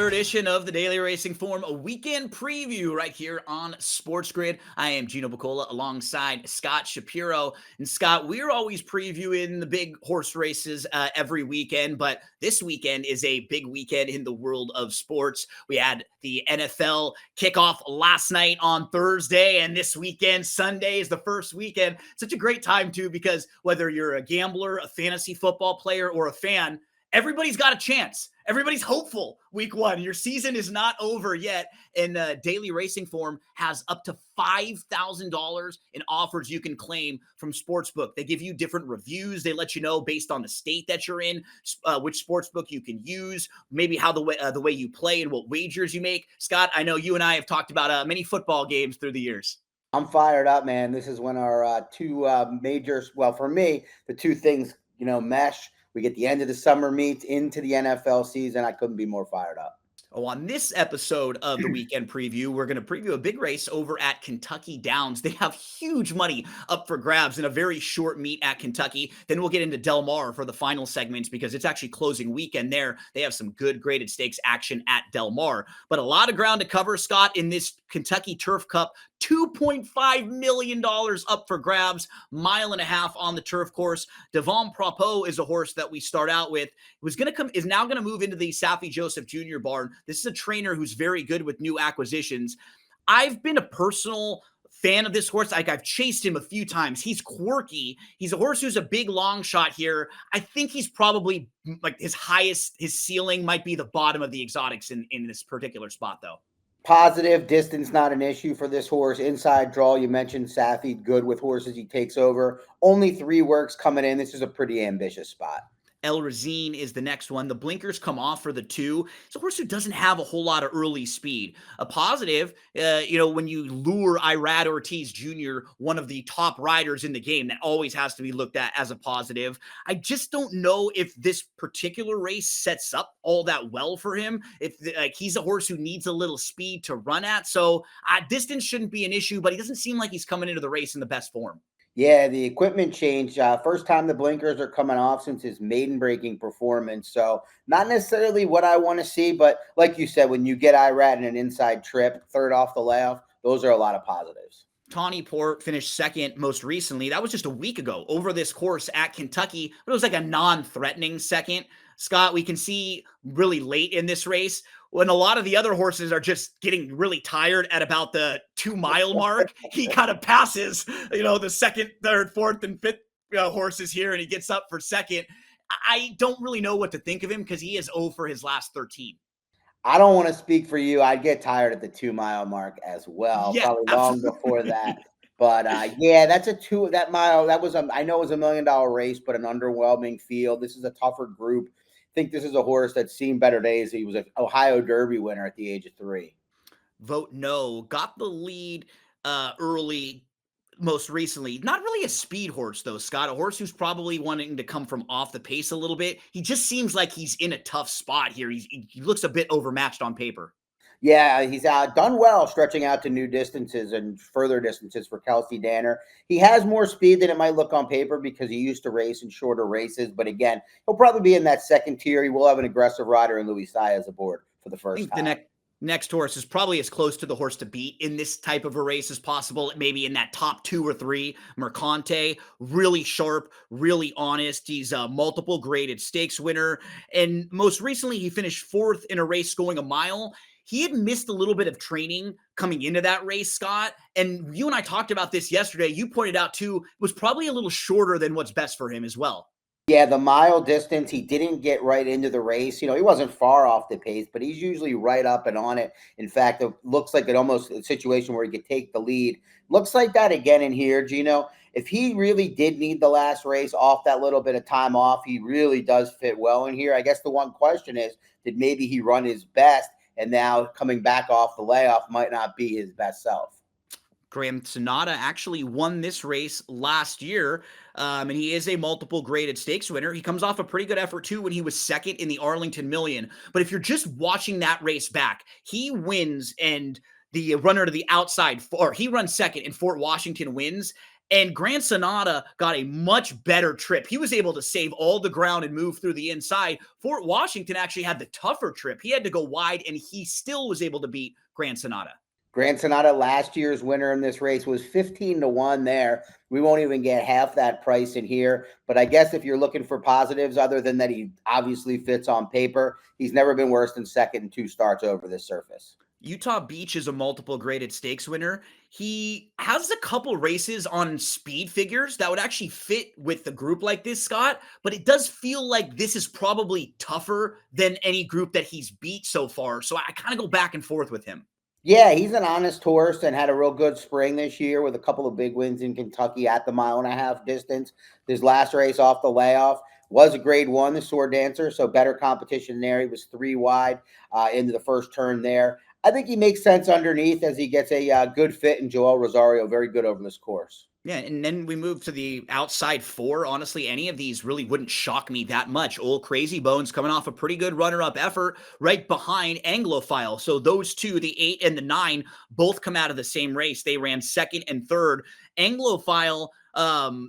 another edition of the Daily Racing Form, a weekend preview right here on SportsGrid. I am Gino Bacola alongside Scott Shapiro. And Scott, we're always previewing the big horse races every weekend, but this weekend is a big weekend in the world of sports. We had the NFL kickoff last night on Thursday, and this weekend, Sunday, is the first weekend. Such a great time, too, because whether you're a gambler, a fantasy football player, or a fan, everybody's got a chance. Everybody's hopeful week one. Your season is not over yet. And Daily Racing Form has up to $5,000 in offers you can claim from Sportsbook. They give you different reviews. They let you know based on the state that you're in, which Sportsbook you can use, maybe how the way you play and what wagers you make. Scott, I know you and I have talked about many football games through the years. I'm fired up, man. This is when our two majors, well, for me, the two things, mesh. We get the end of the summer meets into the NFL season. I couldn't be more fired up. Oh, on this episode of the weekend preview, we're going to preview a big race over at Kentucky Downs. They have huge money up for grabs in a very short meet at Kentucky. Then we'll get into Del Mar for the final segments because it's actually closing weekend there. They have some good graded stakes action at Del Mar. But a lot of ground to cover, Scott, in this Kentucky Turf Cup. $2.5 million up for grabs, 1.5 miles on the turf course. Devon Propos is a horse that we start out with. Is now going to move into the Safi Joseph Jr. barn. This is a trainer who's very good with new acquisitions. I've been a personal fan of this horse. I've chased him a few times. He's quirky. He's a horse who's a big long shot here. I think he's probably like his ceiling might be the bottom of the exotics in this particular spot, though. Positive distance, not an issue for this horse. Inside draw, you mentioned Safi, good with horses he takes over. Only 3 works coming in. This is a pretty ambitious spot. El Razine is the next one. The blinkers come off for the 2. It's a horse who doesn't have a whole lot of early speed. A positive, when you lure Irad Ortiz Jr., one of the top riders in the game, that always has to be looked at as a positive. I just don't know if this particular race sets up all that well for him. If he's a horse who needs a little speed to run at. So distance shouldn't be an issue, but he doesn't seem like he's coming into the race in the best form. Yeah, the equipment change. First time the blinkers are coming off since his maiden breaking performance. So not necessarily what I want to see, but like you said, when you get Irad in an inside trip, third off the layoff, those are a lot of positives. Tawny Port finished second most recently. That was just a week ago over this course at Kentucky, but it was like a non-threatening second. Scott, we can see really late in this race when a lot of the other horses are just getting really tired at about the 2-mile mark, he kind of passes, the second, third, fourth, and fifth horses here, and he gets up for second. I don't really know what to think of him because he is 0 for his last 13. I don't want to speak for you. I'd get tired at the 2-mile mark as well, yeah, probably absolutely. long before that. But that's that mile. That was, I know it was $1 million race, but an underwhelming field. This is a tougher group. I think this is a horse that's seen better days. He was an Ohio Derby winner at the age of 3. Vote no. Got the lead early most recently. Not really a speed horse, though, Scott. A horse who's probably wanting to come from off the pace a little bit. He just seems like he's in a tough spot here. He looks a bit overmatched on paper. Yeah, he's done well stretching out to new distances and further distances for Kelsey Danner. He has more speed than it might look on paper because he used to race in shorter races. But again, he'll probably be in that second tier. He will have an aggressive rider in Luis Saez aboard for the first time. The next horse is probably as close to the horse to beat in this type of a race as possible. Maybe in that top 2 or 3. Mercante, really sharp, really honest. He's a multiple graded stakes winner. And most recently, he finished 4th in a race going a mile. He had missed a little bit of training coming into that race, Scott. And you and I talked about this yesterday. You pointed out, too, it was probably a little shorter than what's best for him as well. Yeah, the mile distance, he didn't get right into the race. He wasn't far off the pace, but he's usually right up and on it. In fact, it looks like almost a situation where he could take the lead. Looks like that again in here, Gino. If he really did need the last race off that little bit of time off, he really does fit well in here. I guess the one question is, did maybe he run his best? And now coming back off the layoff might not be his best self. Graham Sonata actually won this race last year, and he is a multiple graded stakes winner. He comes off a pretty good effort, too, when he was second in the Arlington Million. But if you're just watching that race back, he wins, and the runner to the outside, or he runs second, and Fort Washington wins. And Grand Sonata got a much better trip. He was able to save all the ground and move through the inside. Fort Washington actually had the tougher trip. He had to go wide, and he still was able to beat Grand Sonata. Grand Sonata, last year's winner in this race, was 15-1 there. We won't even get half that price in here. But I guess if you're looking for positives, other than that he obviously fits on paper, he's never been worse than second in 2 starts over this surface. Utah Beach is a multiple graded stakes winner. He has a couple races on speed figures that would actually fit with the group like this, Scott, but it does feel like this is probably tougher than any group that he's beat so far. So I kind of go back and forth with him. Yeah, he's an honest horse and had a real good spring this year with a couple of big wins in Kentucky at the 1.5 mile distance. His last race off the layoff was a grade 1, the Sword Dancer, so better competition there. He was 3 wide into the first turn there. I think he makes sense underneath as he gets a good fit in Joel Rosario, very good over this course. Yeah, and then we move to the outside 4. Honestly, any of these really wouldn't shock me that much. Old Crazy Bones coming off a pretty good runner-up effort right behind Anglophile. So those two, the 8 and the 9, both come out of the same race. They ran second and third. Anglophile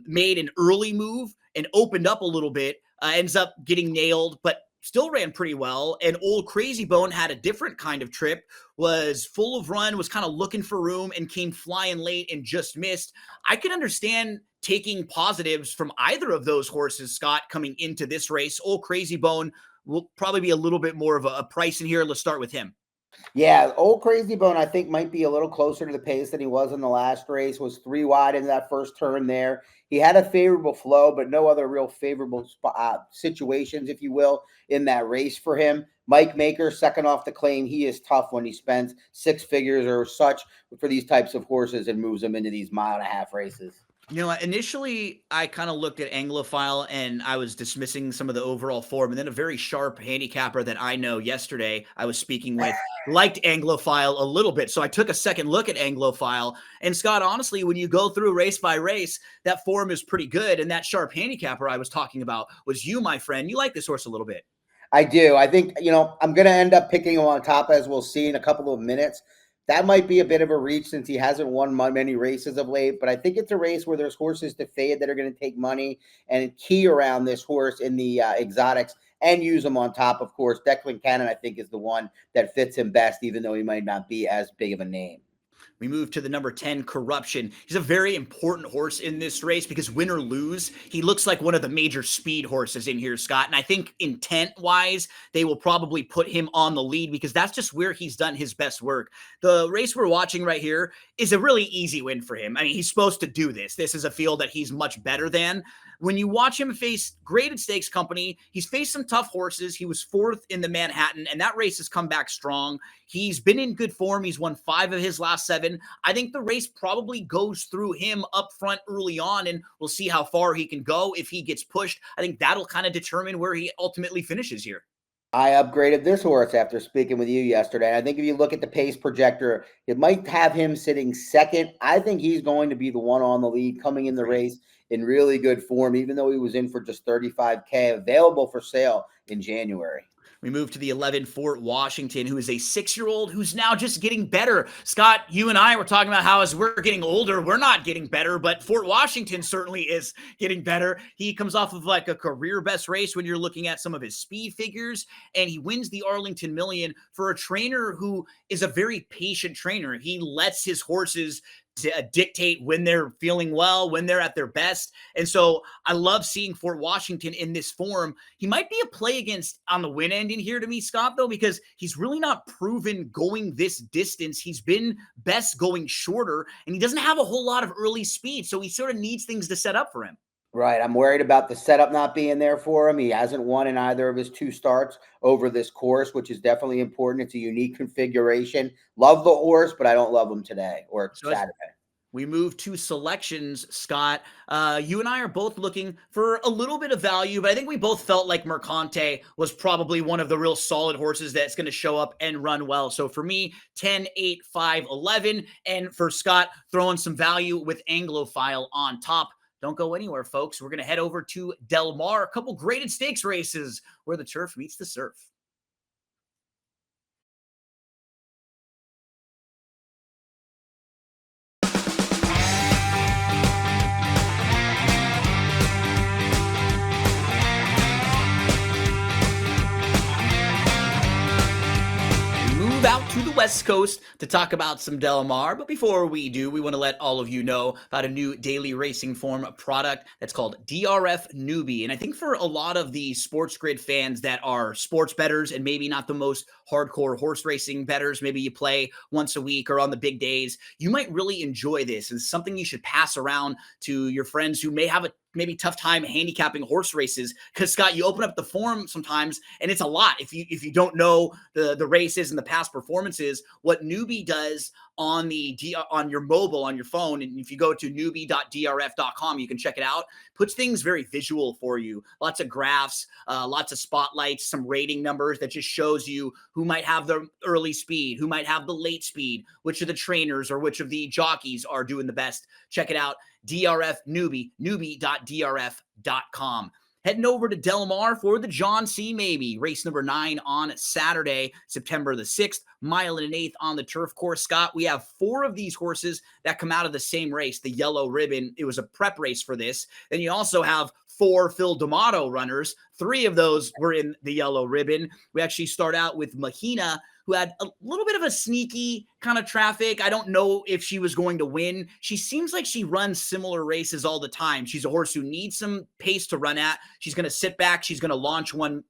made an early move and opened up a little bit, ends up getting nailed, but still ran pretty well. And Old Crazy Bone had a different kind of trip, was full of run, was kind of looking for room, and came flying late and just missed. I can understand taking positives from either of those horses, Scott, coming into this race. Old Crazy Bone will probably be a little bit more of a price in here. Let's start with him. Yeah, Old Crazy Bone, I think, might be a little closer to the pace than he was in the last race. Was 3 wide into that first turn there. He had a favorable flow, but no other real favorable situations, if you will, in that race for him. Mike Maker, second off the claim. He is tough when he spends 6 figures or such for these types of horses and moves them into these 1.5 mile races. You know, initially I kind of looked at Anglophile and I was dismissing some of the overall form. And then a very sharp handicapper that I know yesterday I was speaking with liked Anglophile a little bit. So I took a second look at Anglophile. And Scott, honestly, when you go through race by race, that form is pretty good. And that sharp handicapper I was talking about was you, my friend. You like this horse a little bit. I do. I think, I'm going to end up picking him on top, as we'll see in a couple of minutes. That might be a bit of a reach since he hasn't won many races of late, but I think it's a race where there's horses to fade that are going to take money and key around this horse in the exotics and use him on top, of course. Declan Cannon, I think, is the one that fits him best, even though he might not be as big of a name. We move to the number 10, Corruption. He's a very important horse in this race because win or lose, he looks like one of the major speed horses in here, Scott. And I think intent-wise, they will probably put him on the lead because that's just where he's done his best work. The race we're watching right here is a really easy win for him. I mean, he's supposed to do this. This is a field that he's much better than. When you watch him face graded stakes company, he's faced some tough horses. He was 4th in the Manhattan, and that race has come back strong. He's been in good form. He's won 5 of his last 7. I think the race probably goes through him up front early on, and we'll see how far he can go if he gets pushed. I think that'll kind of determine where he ultimately finishes here. I upgraded this horse after speaking with you yesterday. I think if you look at the pace projector, it might have him sitting second. I think he's going to be the one on the lead coming in the race in really good form, even though he was in for just $35K, available for sale in January. We move to the 11, Fort Washington, who is a 6-year-old who's now just getting better. Scott, you and I were talking about how as we're getting older, we're not getting better, but Fort Washington certainly is getting better. He comes off of like a career best race when you're looking at some of his speed figures, and he wins the Arlington Million for a trainer who is a very patient trainer. He lets his horses to dictate when they're feeling well, when they're at their best. And so I love seeing Fort Washington in this form. He might be a play against on the win end in here to me, Scott, though, because he's really not proven going this distance. He's been best going shorter, and he doesn't have a whole lot of early speed. So he sort of needs things to set up for him. Right. I'm worried about the setup not being there for him. He hasn't won in either of his 2 starts over this course, which is definitely important. It's a unique configuration. Love the horse, but I don't love him today or Saturday. We move to selections, Scott. You and I are both looking for a little bit of value, but I think we both felt like Mercante was probably one of the real solid horses that's going to show up and run well. So for me, 10, 8, 5, 11. And for Scott, throwing some value with Anglophile on top. Don't go anywhere, folks. We're going to head over to Del Mar, a couple graded stakes races where the turf meets the surf. West Coast to talk about some Del Mar. But before we do, we want to let all of you know about a new daily racing form product that's called DRF Newbie. And I think for a lot of the SportsGrid fans that are sports bettors and maybe not the most hardcore horse racing bettors, maybe you play once a week or on the big days, you might really enjoy this. It's something you should pass around to your friends who may have a maybe tough time handicapping horse races, because Scott, you open up the form sometimes and it's a lot if you don't know the races and the past performances. What Newbie does on on your mobile, on your phone, and if you go to newbie.drf.com, you can check it out, puts things very visual for you, lots of graphs, lots of spotlights, some rating numbers that just shows you who might have the early speed, who might have the late speed, which of the trainers or which of the jockeys are doing the best. Check it out. DRF Newbie, newbie.drf.com. Heading over to Del Mar for the John C. Maybe, race number 9 on Saturday, September the 6th, mile and an eighth on the turf course. Scott, we have 4 of these horses that come out of the same race, the Yellow Ribbon. It was a prep race for this. Then you also have 4 Phil D'Amato runners. 3 of those were in the Yellow Ribbon. We actually start out with Mahina, who had a little bit of a sneaky kind of traffic. I don't know if she was going to win. She seems like she runs similar races all the time. She's a horse who needs some pace to run at. She's going to sit back. She's going to launch one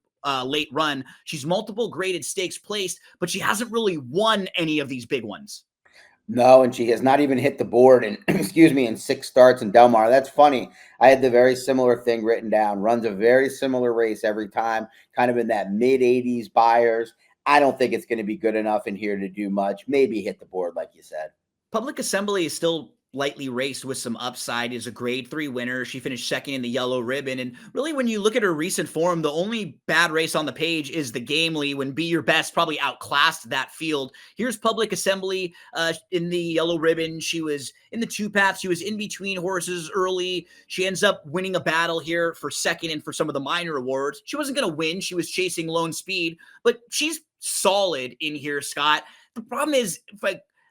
late run. She's multiple graded stakes placed, but she hasn't really won any of these big ones. No, and she has not even hit the board in, excuse me, in 6 starts in Del Mar. That's funny. I had the very similar thing written down. Runs a very similar race every time, kind of in that mid-80s buyers. I don't think it's going to be good enough in here to do much. Maybe hit the board, like you said. Public Assembly is still lightly raced with some upside, is a grade 3 winner. She finished second in the Yellow Ribbon. And really, when you look at her recent form, the only bad race on the page is the Gamely, when Be Your Best probably outclassed that field. Here's Public Assembly in the Yellow Ribbon. She was in the 2 paths. She was in between horses early. She ends up winning a battle here for second and for some of the minor awards. She wasn't going to win. She was chasing Lone Speed, but she's solid in here, Scott. The problem is,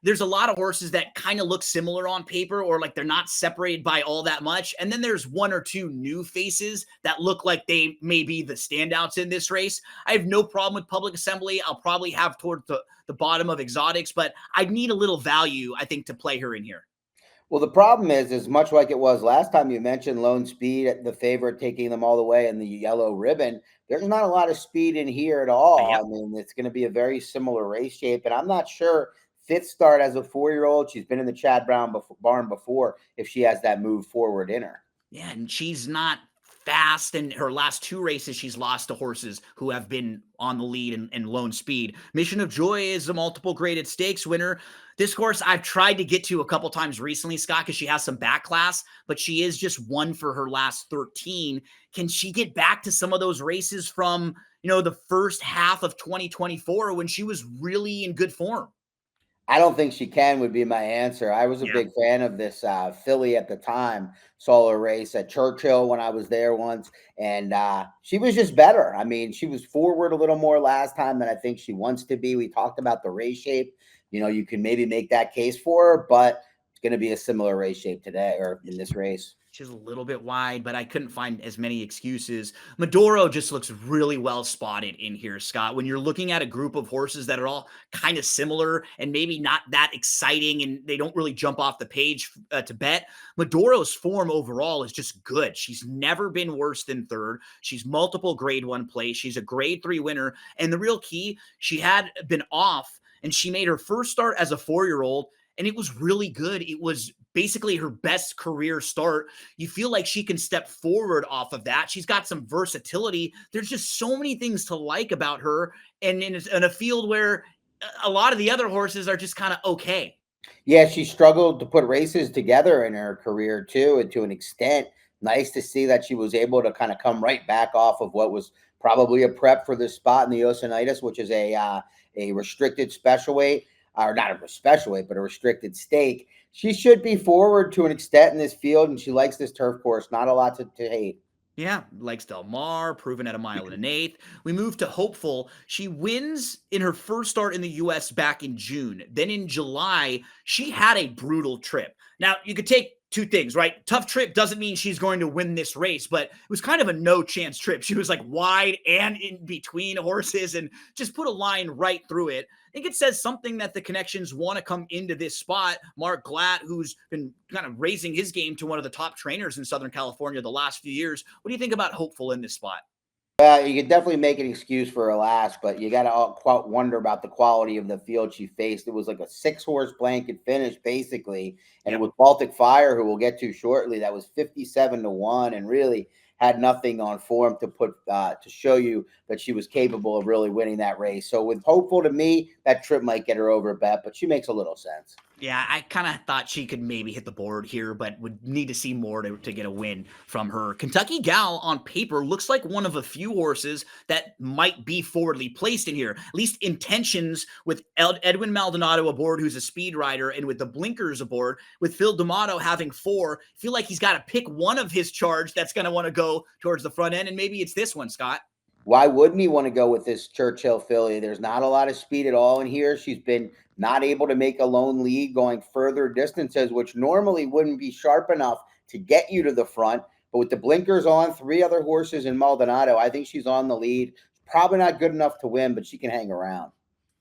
there's a lot of horses that kind of look similar on paper, or like they're not separated by all that much. And then there's 1 or 2 new faces that look like they may be the standouts in this race. I have no problem with Public Assembly. I'll probably have towards the bottom of exotics, but I need a little value, I think, to play her in here. Well, the problem is much like it was last time you mentioned Lone Speed, the favorite, taking them all the way in the Yellow Ribbon. There's not a lot of speed in here at all. Yep. I mean, it's going to be a very similar race shape, and I'm not sure 5th start as a 4-year-old. She's been in the Chad Brown barn before, if she has that move forward in her. Yeah, and she's not fast. In her last 2 races, she's lost to horses who have been on the lead and Lone Speed. Mission of Joy is a multiple graded stakes winner. This horse I've tried to get to a couple times recently, Scott, because she has some back class, but she is just 1 for her last 13. Can she get back to some of those races from, the first half of 2024 when she was really in good form? I don't think she can, would be my answer. I was a big fan of this filly at the time. Saw her race at Churchill when I was there once, and she was just better. I mean, she was forward a little more last time than I think she wants to be. We talked about the race shape. You can maybe make that case for her, but it's going to be a similar race shape today, or in this race. She's a little bit wide, but I couldn't find as many excuses. Maduro just looks really well spotted in here, Scott. When you're looking at a group of horses that are all kind of similar and maybe not that exciting and they don't really jump off the page to bet, Maduro's form overall is just good. She's never been worse than 3rd. She's multiple grade 1 place. She's a grade 3 winner. And the real key, she had been off and she made her first start as a 4-year-old. And it was really good. It was basically her best career start. You feel like she can step forward off of that. She's got some versatility. There's just so many things to like about her. And in a field where a lot of the other horses are just kind of okay. Yeah, she struggled to put races together in her career too, and to an extent. Nice to see that she was able to kind of come right back off of what was probably a prep for this spot in the Oceanitis, which is a restricted special weight. Or not a special weight, but a restricted stake. She should be forward to an extent in this field, and she likes this turf course. Not a lot to hate. Yeah, likes Del Mar, proven at a mile and an eighth. We move to Hopeful. She wins in her first start in the U.S. back in June. Then in July, she had a brutal trip. Now, you could take two things, right? Tough trip doesn't mean she's going to win this race, but it was kind of a no chance trip. She was like wide and in between horses and just put a line right through it. I think it says something that the connections want to come into this spot. Mark Glatt, who's been kind of raising his game to one of the top trainers in Southern California the last few years. What do you think about Hopeful in this spot? You could definitely make an excuse for her last, but you got to wonder about the quality of the field she faced. It was like a 6-horse blanket finish, basically, and it was Baltic Fire, who we'll get to shortly. That was 57-1, and really had nothing on form to put to show you that she was capable of really winning that race. So, with Hopeful, to me, that trip might get her over a bet, but she makes a little sense. Yeah, I kind of thought she could maybe hit the board here, but would need to see more to get a win from her. Kentucky Gal on paper looks like one of a few horses that might be forwardly placed in here, at least intentions with Edwin Maldonado aboard, who's a speed rider, and with the blinkers aboard, with Phil D'Amato having 4. I feel like he's got to pick one of his charge that's going to want to go towards the front end, and maybe it's this one, Scott. Why wouldn't he want to go with this Churchill filly? There's not a lot of speed at all in here. She's been not able to make a lone lead going further distances, which normally wouldn't be sharp enough to get you to the front. But with the blinkers on, 3 other horses in Maldonado, I think she's on the lead. Probably not good enough to win, but she can hang around.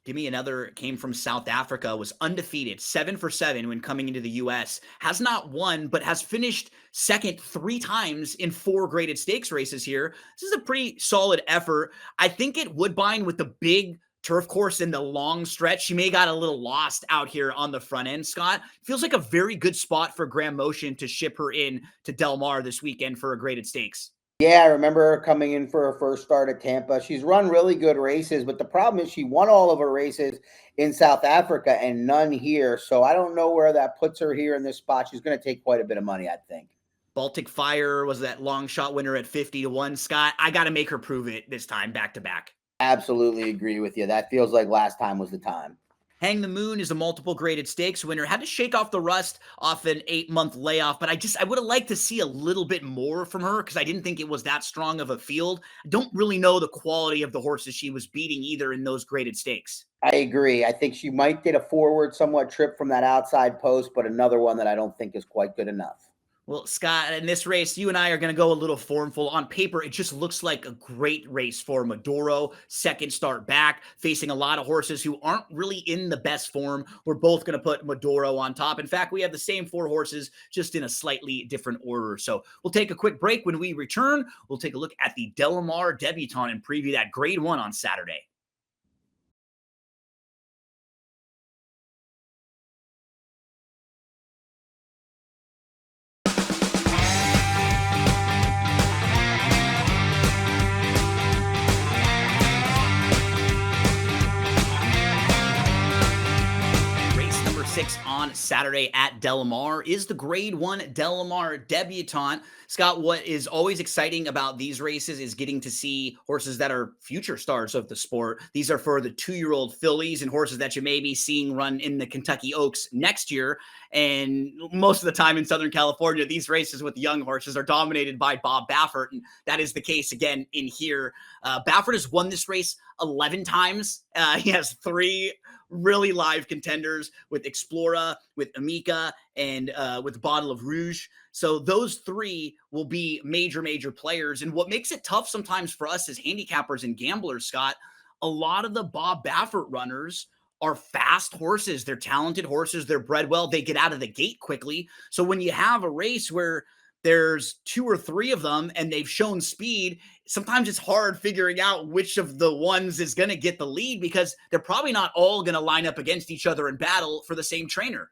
Give me another, came from South Africa, was undefeated, 7 for 7 when coming into the U.S. Has not won, but has finished second 3 times in 4 graded stakes races here. This is a pretty solid effort. I think it Woodbine with the big turf course in the long stretch. She may got a little lost out here on the front end, Scott. Feels like a very good spot for Graham Motion to ship her in to Del Mar this weekend for a graded stakes. Yeah, I remember her coming in for her first start at Tampa. She's run really good races, but the problem is she won all of her races in South Africa and none here. So I don't know where that puts her here in this spot. She's going to take quite a bit of money, I think. Baltic Fire was that long shot winner at 50-1, Scott. I got to make her prove it this time back to back. Absolutely agree with you. That feels like last time was the time. Hang the Moon is a multiple graded stakes winner. Had to shake off the rust off an 8-month layoff, but I would have liked to see a little bit more from her because I didn't think it was that strong of a field. I don't really know the quality of the horses she was beating either in those graded stakes. I agree. I think she might get a forward somewhat trip from that outside post, but another one that I don't think is quite good enough. Well, Scott, in this race, you and I are going to go a little formful. On paper, it just looks like a great race for Maduro. Second start back, facing a lot of horses who aren't really in the best form. We're both going to put Maduro on top. In fact, we have the same 4 horses, just in a slightly different order. So we'll take a quick break. When we return, we'll take a look at the Del Mar Debutante and preview that grade 1 on Saturday. On Saturday at Del Mar is the grade 1 Del Mar Debutante. Scott, what is always exciting about these races is getting to see horses that are future stars of the sport. These are for the 2-year-old fillies and horses that you may be seeing run in the Kentucky Oaks next year. And most of the time in Southern California, these races with young horses are dominated by Bob Baffert. And that is the case again in here. Baffert has won this race 11 times. He has 3 really live contenders with Explora, with Amica, and with Bottle of Rouge. So those 3 will be major players. And what makes it tough sometimes for us as handicappers and gamblers, Scott, a lot of the Bob Baffert runners are fast horses. They're talented horses. They're bred well. They get out of the gate quickly. So when you have a race where there's 2 or 3 of them and they've shown speed, sometimes it's hard figuring out which of the ones is going to get the lead because they're probably not all going to line up against each other in battle for the same trainer.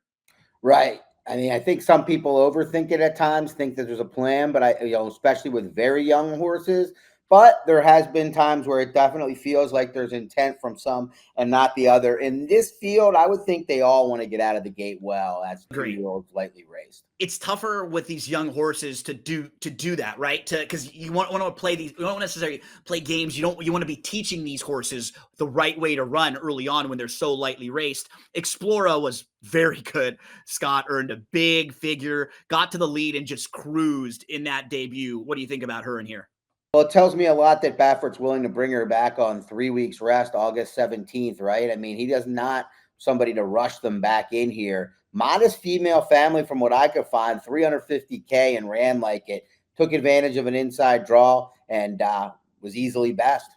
Right. I mean, I think some people overthink it at times, think that there's a plan, but especially with very young horses. But there has been times where it definitely feels like there's intent from some and not the other. In this field, I would think they all want to get out of the gate well as 2-year-olds lightly raced. It's tougher with these young horses to do that, right? Because you want to play these. You don't necessarily play games. You want to be teaching these horses the right way to run early on when they're so lightly raced. Explora was very good. Scott earned a big figure, got to the lead, and just cruised in that debut. What do you think about her in here? Well, it tells me a lot that Baffert's willing to bring her back on 3 weeks rest, August 17th, right? I mean, he does not somebody to rush them back in here. Modest female family from what I could find, 350K, and ran like it. Took advantage of an inside draw and was easily best.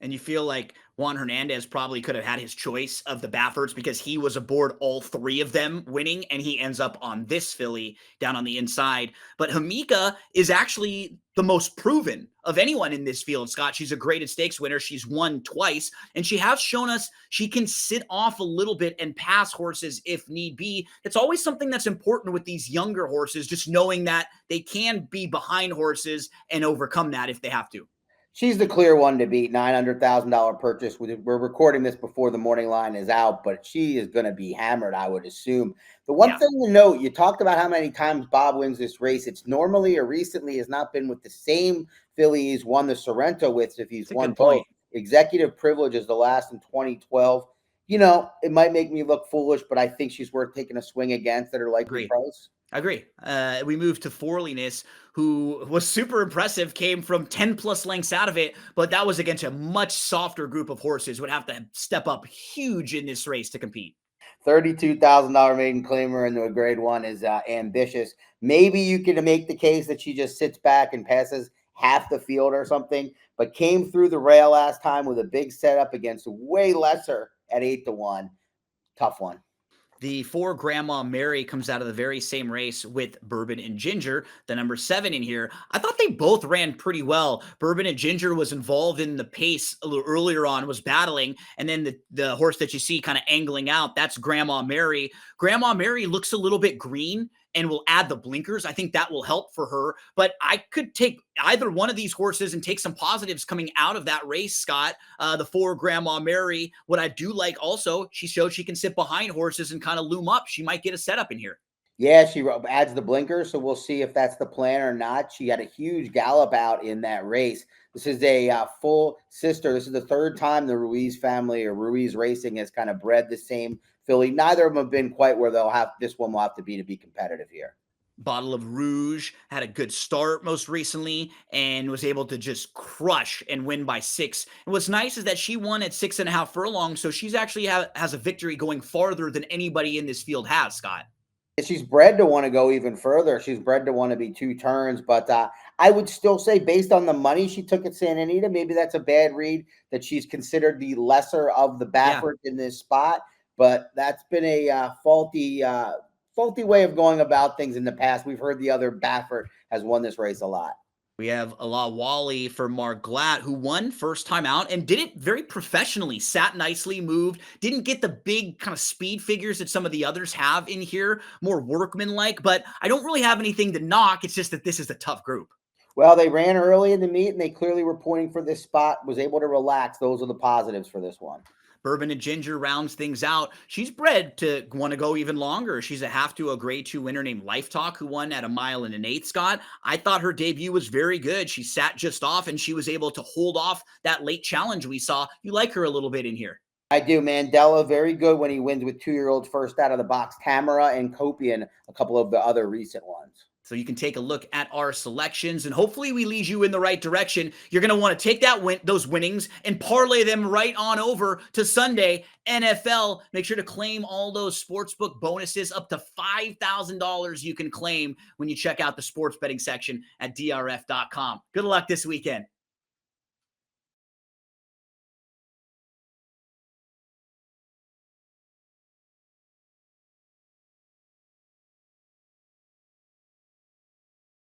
And you feel like Juan Hernandez probably could have had his choice of the Bafferts because he was aboard all three of them winning, and he ends up on this filly down on the inside. But Hamika is actually the most proven of anyone in this field, Scott. She's a graded stakes winner. She's won twice, and she has shown us she can sit off a little bit and pass horses if need be. It's always something that's important with these younger horses, just knowing that they can be behind horses and overcome that if they have to. She's the clear one to beat. $900,000 purchase. We're recording this before the morning line is out, but she is going to be hammered, I would assume. The one thing to note, you talked about how many times Bob wins this race. It's normally or recently has not been with the same filly he's won the Sorrento with. If he's won both, Executive Privilege is the last in 2012. You know, it might make me look foolish, but I think she's worth taking a swing against at her likely price. I agree. We moved to Forliness, who was super impressive, came from 10 plus lengths out of it, but that was against a much softer group of horses, would have to step up huge in this race to compete. $32,000 maiden claimer into a grade one is ambitious. Maybe you can make the case that she just sits back and passes half the field or something, but came through the rail last time with a big setup against way lesser at 8-1. Tough one. The 4 Grandma Mary comes out of the very same race with Bourbon and Ginger, the number 7 in here. I thought they both ran pretty well. Bourbon and Ginger was involved in the pace a little earlier on, was battling, and then the horse that you see kind of angling out, that's Grandma Mary. Grandma Mary looks a little bit green and will add the blinkers. I think that will help for her. But I could take either one of these horses and take some positives coming out of that race, Scott. The 4 Grandma Mary, what I do like also, she showed she can sit behind horses and kind of loom up. She might get a setup in here. Yeah, she adds the blinkers, so we'll see if that's the plan or not. She had a huge gallop out in that race. This is a full sister. This is the third time the Ruiz family or Ruiz Racing has kind of bred the same filly. Neither of them have been quite where they'll have. This one will have to be competitive here. Bottle of Rouge had a good start most recently and was able to just crush and win by 6. And what's nice is that she won at 6.5 furlongs, so she's actually has a victory going farther than anybody in this field has, Scott. She's bred to want to go even further. She's bred to want to be 2 turns, but I would still say based on the money she took at Santa Anita, maybe that's a bad read that she's considered the lesser of the Baffert in this spot. But that's been a faulty way of going about things in the past. We've heard the other Baffert has won this race a lot. We have Ala Wally for Mark Glatt, who won first time out and did it very professionally, sat nicely, moved, didn't get the big kind of speed figures that some of the others have in here, more workmanlike, but I don't really have anything to knock. It's just that this is a tough group. Well, they ran early in the meet and they clearly were pointing for this spot, was able to relax. Those are the positives for this one. Bourbon and Ginger rounds things out. She's bred to want to go even longer. She's a half to a grade 2 winner named Life Talk, who won at 1 1/8 miles, Scott. I thought her debut was very good. She sat just off and she was able to hold off that late challenge we saw. You like her a little bit in here. I do. Mandela, very good when he wins with 2-year-olds first out of the box. Tamara and Copian, a couple of the other recent ones. So you can take a look at our selections, and hopefully we lead you in the right direction. You're going to want to take those winnings and parlay them right on over to Sunday NFL. Make sure to claim all those sportsbook bonuses, up to $5,000 you can claim when you check out the sports betting section at DRF.com. Good luck this weekend.